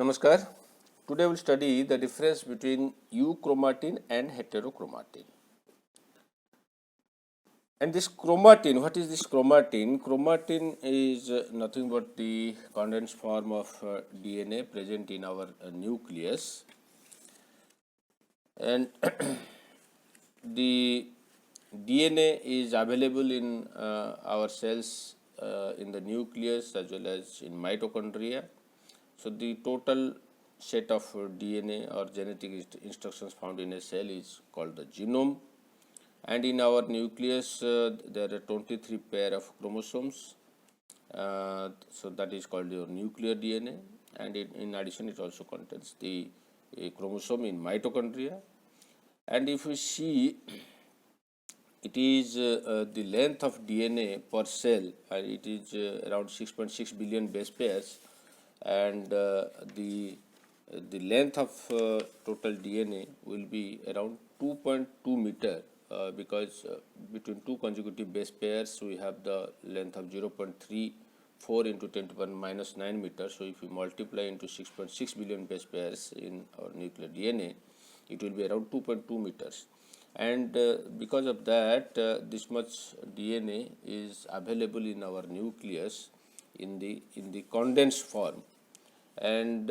Namaskar. Today we will study the difference between euchromatin and heterochromatin. And this chromatin, what is this chromatin? Chromatin is nothing but the condensed form of DNA present in our nucleus, and the DNA is available in our cells in the nucleus as well as in mitochondria. So, the total set of DNA or genetic instructions found in a cell is called the genome, and in our nucleus there are 23 pair of chromosomes, so that is called your nuclear DNA, and in addition it also contains the chromosome in mitochondria. And if we see, it is the length of DNA per cell, and it is around 6.6 billion base pairs, and the length of total DNA will be around 2.2 meter, because between two consecutive base pairs we have the length of 0.34 into 10 to the power minus 9 meters. So, if we multiply into 6.6 billion base pairs in our nuclear DNA, it will be around 2.2 meters. And because of that, this much DNA is available in our nucleus in the condensed form, and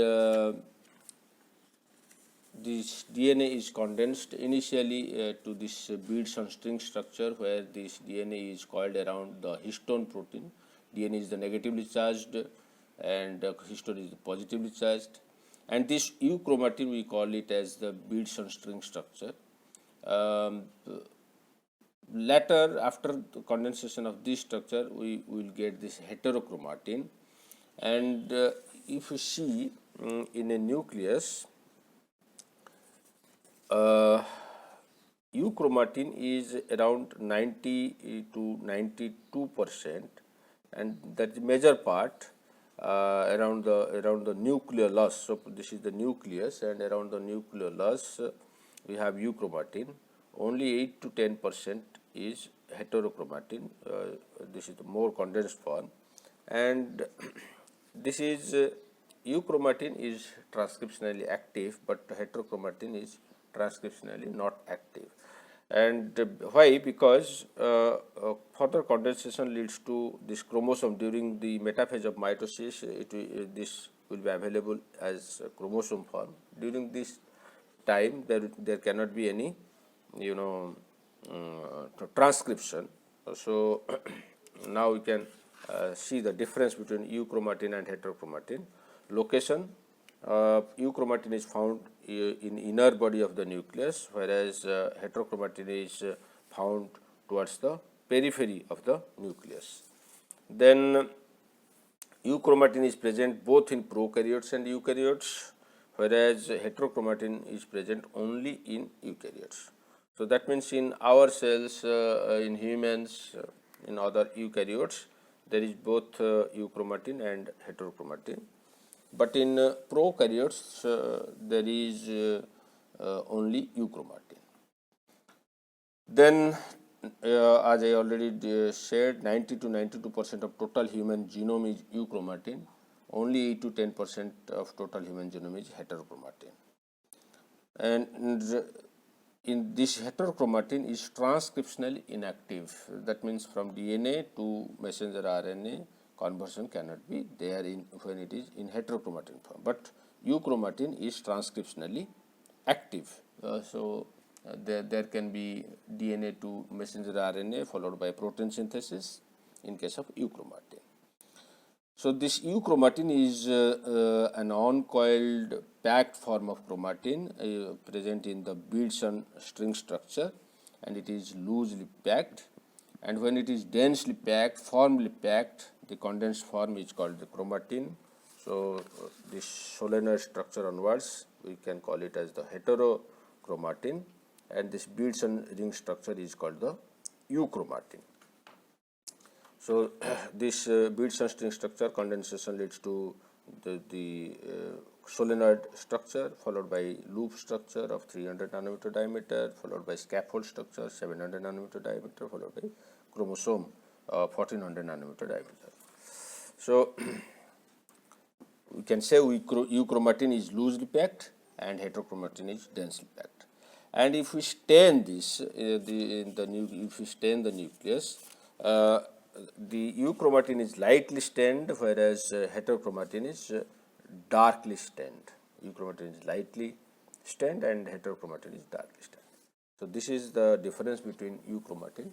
this DNA is condensed initially to this beads on string structure, where this DNA is coiled around the histone protein. DNA is the negatively charged and histone is the positively charged, and this euchromatin we call it as the beads on string structure. Later, after the condensation of this structure, we will get this heterochromatin, and if you see in a nucleus, euchromatin is around 90 to 92%, and that is major part around the nucleus. So, this is the nucleus, and around the nucleus we have euchromatin. Only 8 to 10% is heterochromatin. This is the more condensed form, and this is euchromatin is transcriptionally active, but heterochromatin is transcriptionally not active. And why? Because further condensation leads to this chromosome during the metaphase of mitosis. This will be available as chromosome form. During this time, there cannot be any transcription. So, now we can see the difference between euchromatin and heterochromatin. Location: euchromatin is found in inner body of the nucleus, whereas heterochromatin is found towards the periphery of the nucleus. Then euchromatin is present both in prokaryotes and eukaryotes, whereas heterochromatin is present only in eukaryotes. So, that means in our cells, in humans, in other eukaryotes, there is both euchromatin and heterochromatin, but in prokaryotes there is only euchromatin. Then as I already shared, 90 to 92% of total human genome is euchromatin, only 8 to 10% of total human genome is heterochromatin. And in this heterochromatin is transcriptionally inactive. That means from DNA to messenger RNA conversion cannot be there when it is in heterochromatin form, but euchromatin is transcriptionally active. There can be DNA to messenger RNA followed by protein synthesis in case of euchromatin. So, this euchromatin is an uncoiled packed form of chromatin present in the beads on string structure, and it is loosely packed, and when it is densely packed, firmly packed, the condensed form is called the chromatin. So, this solenoid structure onwards we can call it as the heterochromatin, and this beads on ring structure is called the euchromatin. So, this beads on string structure condensation leads to the solenoid structure, followed by loop structure of 300 nanometer diameter, followed by scaffold structure 700 nanometer diameter, followed by chromosome 1400 nanometer diameter. So, we can say euchromatin is loosely packed and heterochromatin is densely packed. And if we stain this, if we stain the nucleus, the euchromatin is lightly stained, whereas heterochromatin is darkly stained. Euchromatin is lightly stained and heterochromatin is darkly stained. So this is the difference between euchromatin